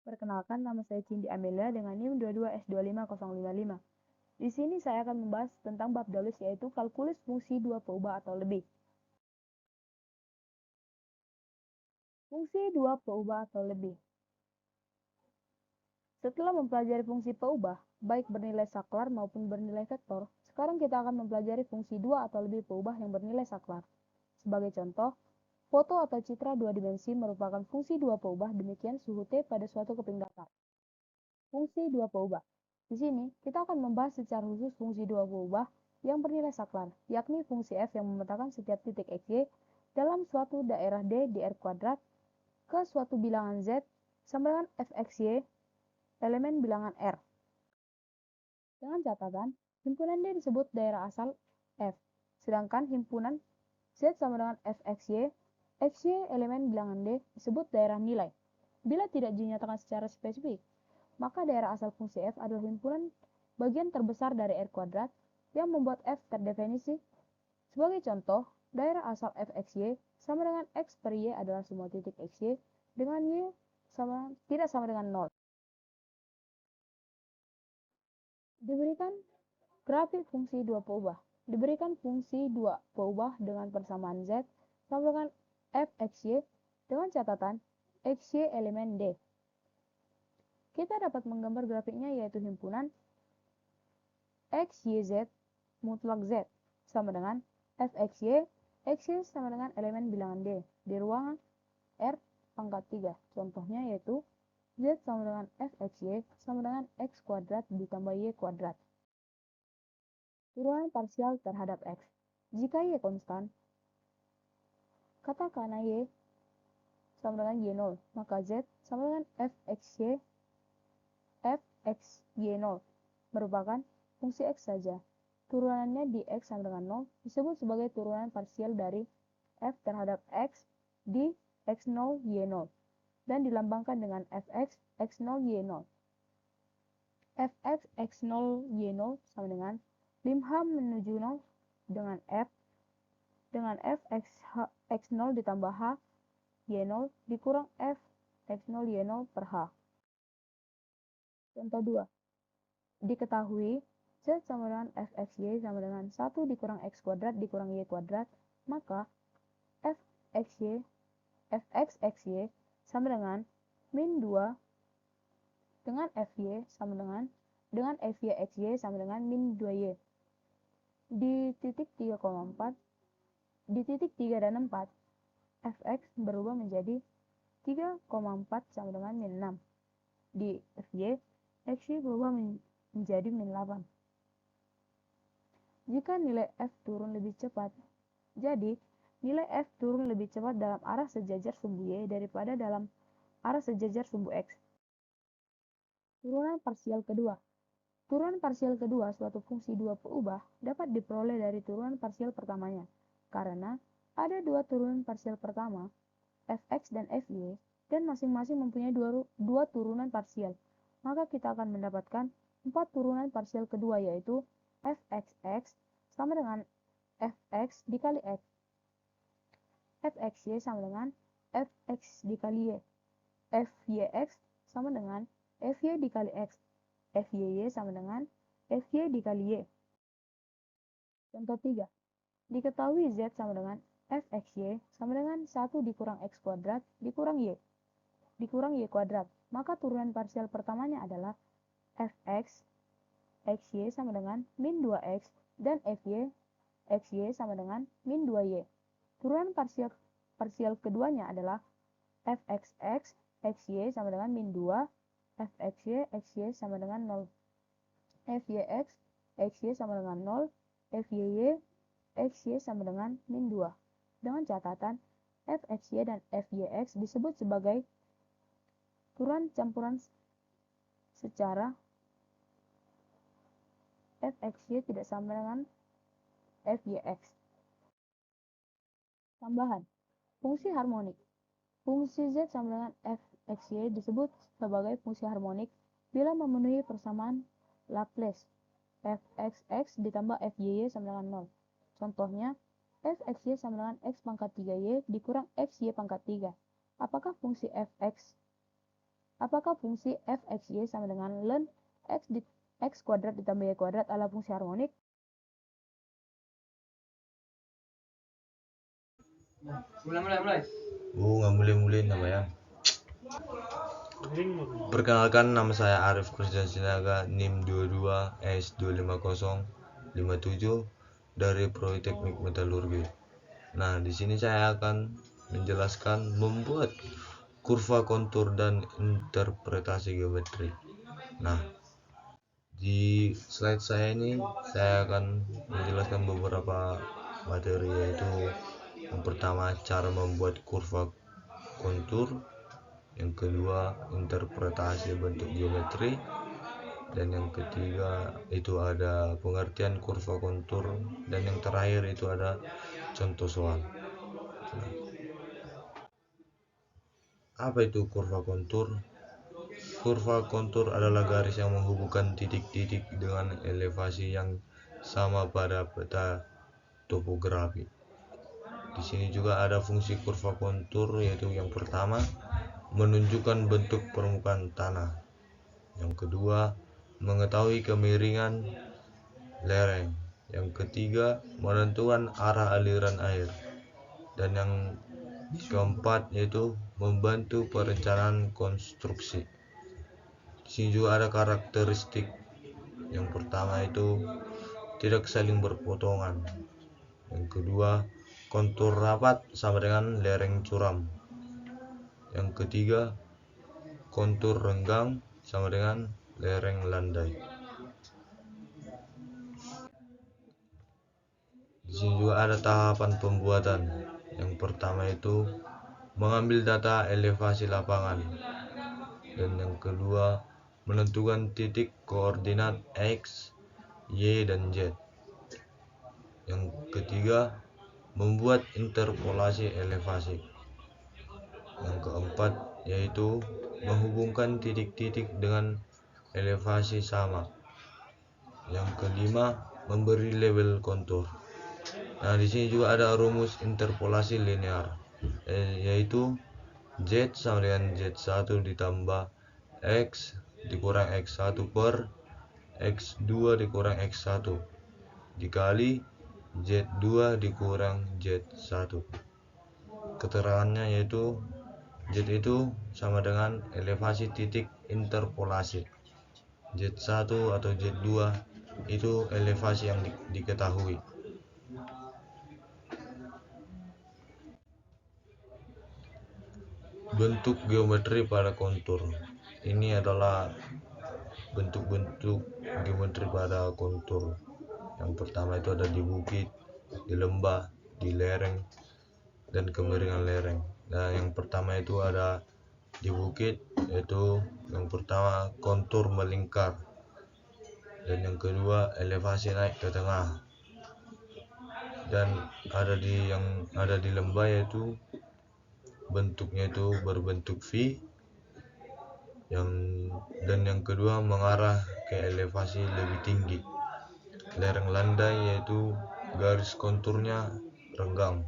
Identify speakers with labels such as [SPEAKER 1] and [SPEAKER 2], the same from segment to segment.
[SPEAKER 1] Perkenalkan, nama saya Cindy Amelia dengan NIM 22S25055. Di sini saya akan membahas tentang bab Dalus, yaitu kalkulus fungsi dua peubah atau lebih. Fungsi dua peubah atau lebih. Setelah mempelajari fungsi peubah, baik bernilai saklar maupun bernilai vektor, sekarang kita akan mempelajari fungsi dua atau lebih peubah yang bernilai saklar. Sebagai contoh, foto atau citra dua dimensi merupakan fungsi dua peubah, demikian suhu T pada suatu keping datar. Fungsi dua peubah. Di sini, kita akan membahas secara khusus fungsi dua peubah yang bernilai saklar, yakni fungsi f yang memetakan setiap titik xy dalam suatu daerah D di R kuadrat ke suatu bilangan z sama dengan fxy elemen bilangan R. Dengan catatan, himpunan D disebut daerah asal f, sedangkan himpunan z sama dengan fxy, xy elemen bilangan D disebut daerah nilai. Bila tidak dinyatakan secara spesifik, maka daerah asal fungsi f adalah himpunan bagian terbesar dari R kuadrat yang membuat f terdefinisi. Sebagai contoh, daerah asal fxy sama dengan x per y adalah semua titik xy dengan y tidak sama dengan 0. Diberikan grafik fungsi dua peubah. Diberikan fungsi dua peubah dengan persamaan z sama dengan fxy dengan catatan xy elemen D. Kita dapat menggambar grafiknya, yaitu himpunan x, y, z mutlak z sama dengan fxy, xy sama dengan elemen bilangan D di ruangan R pangkat 3. Contohnya yaitu z sama dengan fxy sama dengan x kuadrat ditambah y kuadrat. Turunan parsial terhadap x. Jika y konstan, katakanlah y sama dengan y0, maka z sama dengan fxy 0 merupakan fungsi x saja. Turunannya di x sama dengan 0 disebut sebagai turunan parsial dari f terhadap x di x0 y0 dan dilambangkan dengan fx x0 y0. Fx x0 y0 sama dengan lim h menuju 0 dengan f x0 ditambah h y0 dikurang f x0 y0 per h. Contoh 2. Diketahui z sama dengan fxy sama dengan 1 dikurang x kuadrat dikurang y kuadrat, maka fxxy sama dengan min 2 dengan fy sama dengan fyxy sama dengan min 2y. Di titik 3,4, di titik 3 dan 4, fx berubah menjadi 3,4 sama dengan min 6. Di fy, xy berubah menjadi min 8. Jika nilai f turun lebih cepat, jadi nilai f turun lebih cepat dalam arah sejajar sumbu y daripada dalam arah sejajar sumbu x. Turunan parsial kedua. Turunan parsial kedua suatu fungsi dua peubah dapat diperoleh dari turunan parsial pertamanya, karena ada dua turunan parsial pertama, fx dan fy, dan masing-masing mempunyai dua turunan parsial. Maka kita akan mendapatkan 4 turunan parsial kedua, yaitu fxx sama dengan fx dikali x, fxy sama dengan fx dikali y, fyx sama dengan fy dikali x, fyy sama dengan fy dikali y. Contoh 3. Diketahui z sama dengan fxy sama dengan 1 dikurang x kuadrat dikurang y kuadrat, maka turunan parsial pertamanya adalah fx xy sama dengan min 2x dan fy xy sama dengan min 2y. Turunan parsial keduanya adalah fxx xy sama dengan min 2, fxy xy sama dengan 0, fyx xy sama dengan 0, fyy xy sama dengan min 2. Dengan catatan, fxy dan fyx disebut sebagai turunan campuran secara fxy tidak sama dengan fyx. Tambahan. Fungsi harmonik. Fungsi z sama dengan fxy disebut sebagai fungsi harmonik bila memenuhi persamaan Laplace fxx ditambah fyy sama dengan 0. Contohnya, fxy sama dengan x pangkat 3y dikurang xy pangkat 3. Apakah fungsi fx Apakah fungsi f(x, y) sama dengan ln x kuadrat ditambah y kuadrat adalah fungsi harmonik?
[SPEAKER 2] Mulai. Nggak mulai nama ya. Perkenalkan, nama saya Arif Kursian Sinaga, NIM 22S25057 dari Politeknik Metalurgi. Nah, di sini saya akan menjelaskan membuat kurva kontur dan interpretasi geometri. Nah, di slide saya ini saya akan menjelaskan beberapa materi, yaitu yang pertama cara membuat kurva kontur, yang kedua interpretasi bentuk geometri, dan yang ketiga itu ada pengertian kurva kontur, dan yang terakhir itu ada contoh soal. Apa itu kurva kontur? Kurva kontur adalah garis yang menghubungkan titik-titik dengan elevasi yang sama pada peta topografi. Di sini juga ada fungsi kurva kontur, yaitu yang pertama menunjukkan bentuk permukaan tanah, yang kedua mengetahui kemiringan lereng, yang ketiga menentukan arah aliran air, dan yang keempat yaitu membantu perencanaan konstruksi. Di sini juga ada karakteristik. Yang pertama itu tidak saling berpotongan. Yang kedua, kontur rapat sama dengan lereng curam. Yang ketiga, kontur renggang sama dengan lereng landai. Di sini juga ada tahapan pembuatan. Yang pertama itu mengambil data elevasi lapangan, dan yang kedua menentukan titik koordinat X, Y, dan Z. Yang ketiga membuat interpolasi elevasi. Yang keempat yaitu menghubungkan titik-titik dengan elevasi sama. Yang kelima memberi label kontur. Nah, di sini juga ada rumus interpolasi linear, yaitu Z sama dengan Z1 ditambah X dikurang X1 per X2 dikurang X1 dikali Z2 dikurang Z1. Keterangannya yaitu Z itu sama dengan elevasi titik interpolasi. Z1 atau Z2 itu elevasi yang diketahui. Bentuk geometri pada kontur. Ini adalah bentuk-bentuk geometri pada kontur. Yang pertama itu ada di bukit, di lembah, di lereng, dan kemiringan lereng. Nah, yang pertama itu ada di bukit, yaitu yang pertama kontur melingkar, dan yang kedua elevasi naik ke tengah, dan yang ada di lembah yaitu bentuknya itu berbentuk V, dan yang kedua mengarah ke elevasi lebih tinggi. Lereng landai yaitu garis konturnya renggang.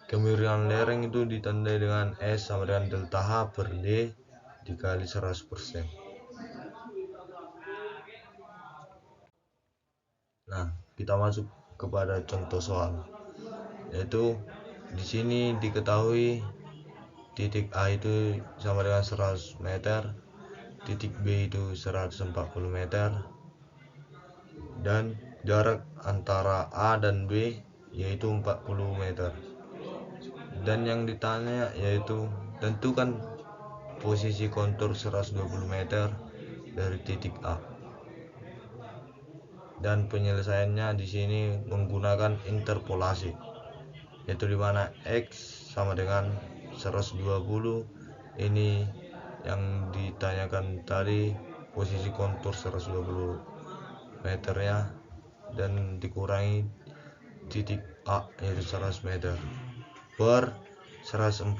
[SPEAKER 2] Kemiringan lereng itu ditandai dengan S sama dengan delta H per D dikali 100%. Nah, kita masuk kepada contoh soal, yaitu di sini diketahui titik A itu sama dengan 100 meter, titik B itu 140 meter, dan jarak antara A dan B yaitu 40 meter. Dan yang ditanya yaitu tentukan posisi kontur 120 meter dari titik A. Dan penyelesaiannya di sini menggunakan interpolasi, yaitu di mana X sama dengan 120, ini yang ditanyakan tadi posisi kontur 120 meternya, dan dikurangi titik A yaitu 100 meter per 140.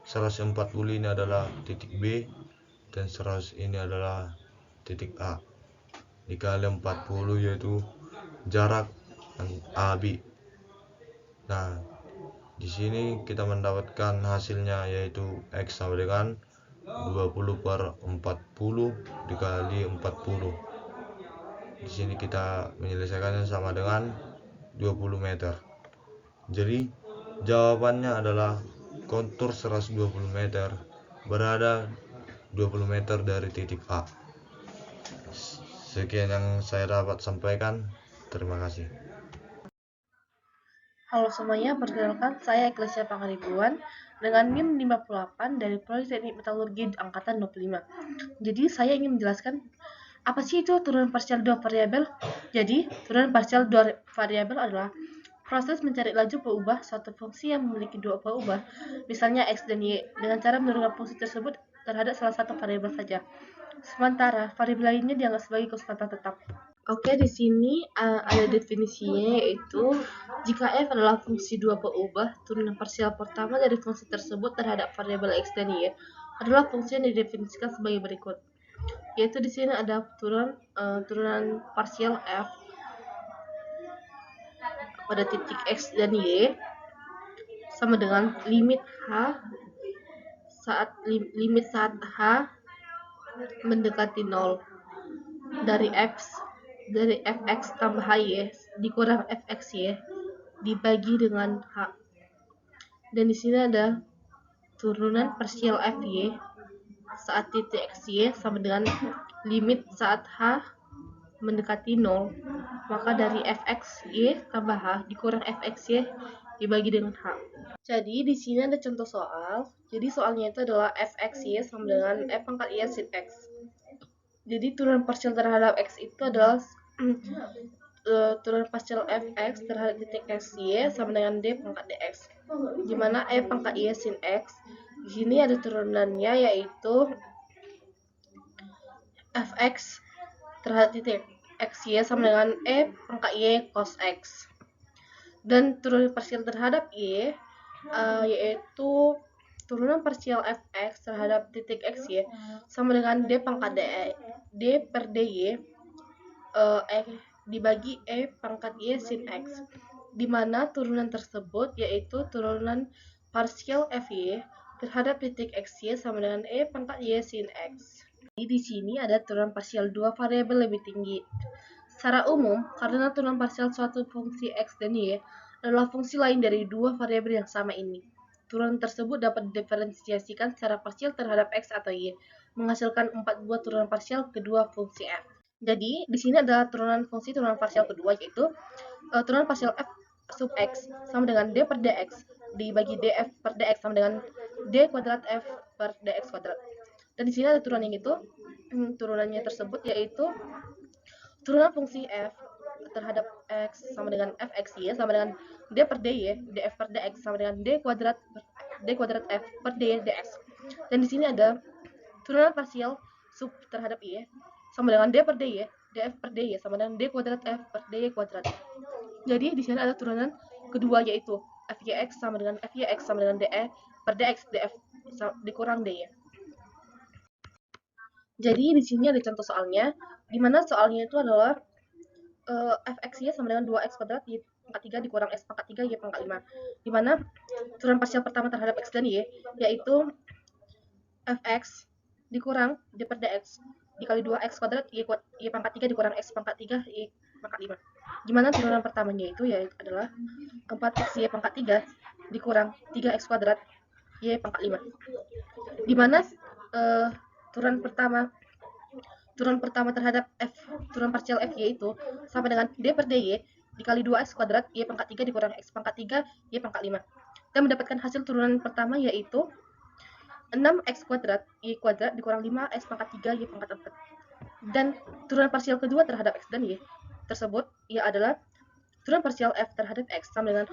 [SPEAKER 2] 140 ini adalah titik B dan 100 ini adalah titik A dikali 40 yaitu jarak AB. Nah, di sini kita mendapatkan hasilnya yaitu X sama dengan 20/40 dikali 40. Di sini kita menyelesaikannya sama dengan 20 meter. Jadi jawabannya adalah kontur 120 meter berada 20 meter dari titik A. Sekian yang saya dapat sampaikan. Terima kasih.
[SPEAKER 3] Halo semuanya, perkenalkan saya Eklesia Pangaribuan dengan NIM 58 dari Politeknik Metalurgi Angkatan 25. Jadi saya ingin menjelaskan apa sih itu turunan parsial dua variabel? Jadi, turunan parsial dua variabel adalah proses mencari laju peubah suatu fungsi yang memiliki dua peubah, misalnya x dan y, dengan cara menurunkan fungsi tersebut terhadap salah satu variabel saja. Sementara variabel lainnya dianggap sebagai konstanta tetap. Oke, di sini ada definisinya, yaitu jika f adalah fungsi dua peubah, turunan parsial pertama dari fungsi tersebut terhadap variabel x dan y adalah fungsi yang didefinisikan sebagai berikut. Yaitu di sini ada turunan parsial f pada titik x dan y sama dengan limit saat h mendekati 0 dari fx tambah hy dikurang fxy dibagi dengan h. Dan di sini ada turunan parsial fy saat titik xy sama dengan limit saat h mendekati 0, maka dari fxy tambah h dikurang fxy dibagi dengan h. Jadi di sini ada contoh soal. Jadi soalnya itu adalah fxy sama dengan f pangkat y sin x. Jadi turunan parsial terhadap x itu adalah turunan parsial fx terhadap titik xy sama dengan d pangkat dx. Di mana f pangkat y sin x di sini ada turunannya, yaitu fx terhadap titik xy sama dengan e pangkat y cos x. Dan turunan parsial terhadap y yaitu turunan parsial fx terhadap titik xy sama dengan d pangkat d per dy dibagi e pangkat y sin x, di mana turunan tersebut yaitu turunan parsial fy terhadap titik xy sama dengan e pangkat y sin x. Jadi di sini ada turunan parsial dua variabel lebih tinggi. Secara umum, karena turunan parsial suatu fungsi x dan y adalah fungsi lain dari dua variabel yang sama ini, turunan tersebut dapat didiferensiasikan secara parsial terhadap x atau y, menghasilkan 4 buah turunan parsial kedua fungsi f. Jadi, di sini adalah turunan parsial kedua, yaitu turunan parsial f sub x sama dengan d per dx dibagi df per dx sama dengan d kuadrat f per dx kuadrat. Dan di sini ada turunannya itu, turunannya tersebut yaitu turunan fungsi f terhadap x sama dengan fxy sama dengan d per dy df per dx sama dengan d kuadrat f per dy dx. Dan di sini ada turunan parsial sub terhadap y sama dengan d per dy df per dy sama dengan d kuadrat f per dy kuadrat. Jadi di sini ada turunan kedua, yaitu fyx sama dengan d per dx df dikurang dy. Jadi di sini ada contoh soalnya, di mana soalnya itu adalah fx-nya sama dengan 2x kuadrat y pangkat 3 dikurang s pangkat 3 y pangkat 5, di mana turunan parsial pertama terhadap x dan y yaitu fx dikurang d per dx dikali 2x kuadrat y pangkat 3 dikurang x pangkat 3 y pangkat 5, di mana turunan pertamanya itu yaitu adalah 4x y pangkat 3 dikurang 3x kuadrat y pangkat 5, di mana turunan pertama terhadap turunan parsial fy itu sama dengan d per dy dikali 2x kuadrat y pangkat 3 dikurang x pangkat 3 y pangkat 5, dan mendapatkan hasil turunan pertama yaitu 6x kuadrat y kuadrat dikurang 5x pangkat 3 y pangkat 4. Dan turunan parsial kedua terhadap x dan y tersebut adalah turunan parsial f terhadap x sama dengan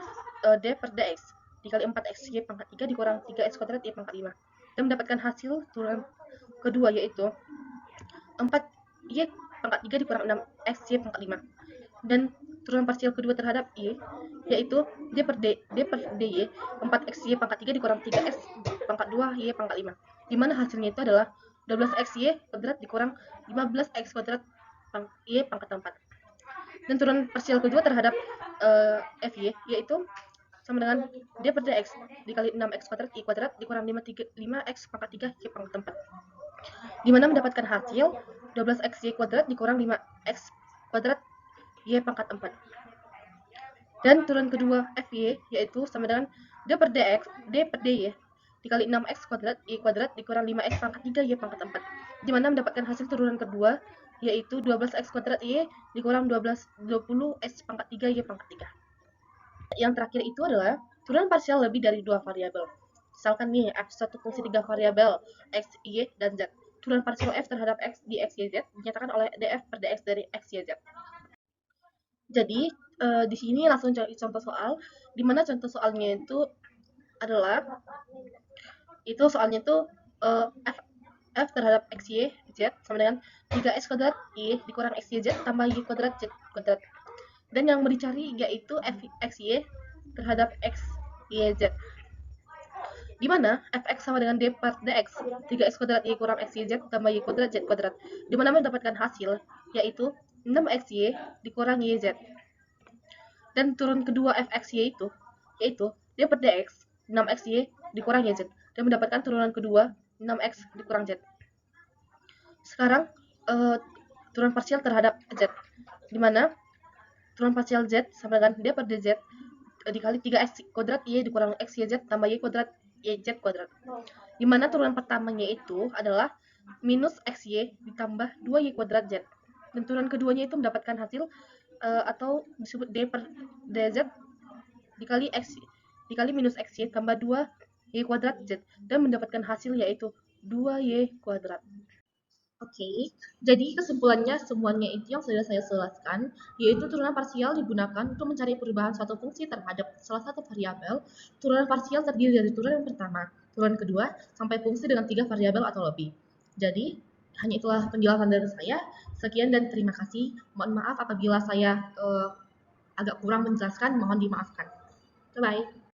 [SPEAKER 3] d per dx dikali 4x y pangkat 3 dikurang 3x kuadrat y pangkat 5, dan mendapatkan hasil turunan kedua yaitu 4y pangkat 3 dikurang 6x y pangkat 5. Dan turunan parsial kedua terhadap y yaitu d per dy 4x y pangkat 3 dikurang 3x pangkat 2 y pangkat 5, di mana hasilnya itu adalah 12x y kuadrat dikurang 15x kuadrat y pangkat 4. Dan turunan parsial kedua terhadap fy yaitu sama dengan D per dx dikali 6x kuadrat y kuadrat dikurang 5x pangkat 3 y pangkat 4. Dimana mendapatkan hasil 12x y kuadrat dikurang 5x kuadrat y pangkat 4. Dan turunan kedua fy yaitu sama dengan D per dy dikali 6x kuadrat y kuadrat dikurang 5x pangkat 3 y pangkat 4. Dimana mendapatkan hasil turunan kedua yaitu 12x kuadrat y dikurang 20x pangkat 3 y pangkat 3. Yang terakhir itu adalah turunan parsial lebih dari dua variabel. Misalkan nih, f satu fungsi 3 variabel x, y, dan z. Turunan parsial f terhadap x di x, y, z dinyatakan oleh df per dx dari x, y, z. Jadi, di sini langsung cari contoh soal, di mana contoh soalnya itu adalah, soalnya itu f terhadap x, y, z sama dengan 3x kuadrat y dikurang x, y, z tambah y kuadrat z kuadrat. Dan yang mau dicari yaitu f x, y terhadap x, y, z. Di mana fx sama dengan d per dx 3x kuadrat y kurang x, y, z tambah y kuadrat z kuadrat. Di mana mendapatkan hasil yaitu 6xy dikurang yz. Dan turun kedua fxy itu yaitu d per dx 6xy dikurang yz dan mendapatkan turunan kedua 6x dikurang z. Sekarang turunan parsial terhadap z, di mana turunan parsial z sama dengan d per dz dikali 3x kuadrat y dikurang x, y, z tambah y kuadrat y, z kuadrat. Di mana turunan pertamanya itu adalah minus xy ditambah 2y kuadrat z. Dan turunan keduanya itu mendapatkan hasil atau disebut d per dz dikali x dikali minus xy tambah 2y kuadrat z dan mendapatkan hasil yaitu 2y kuadrat. Oke, jadi kesimpulannya semuanya itu yang sudah saya jelaskan, yaitu turunan parsial digunakan untuk mencari perubahan suatu fungsi terhadap salah satu variabel. Turunan parsial terdiri dari turunan pertama, turunan kedua, sampai fungsi dengan 3 variabel atau lebih. Jadi, hanya itulah penjelasan dari saya. Sekian dan terima kasih. Mohon maaf apabila saya agak kurang menjelaskan, mohon dimaafkan. Bye-bye.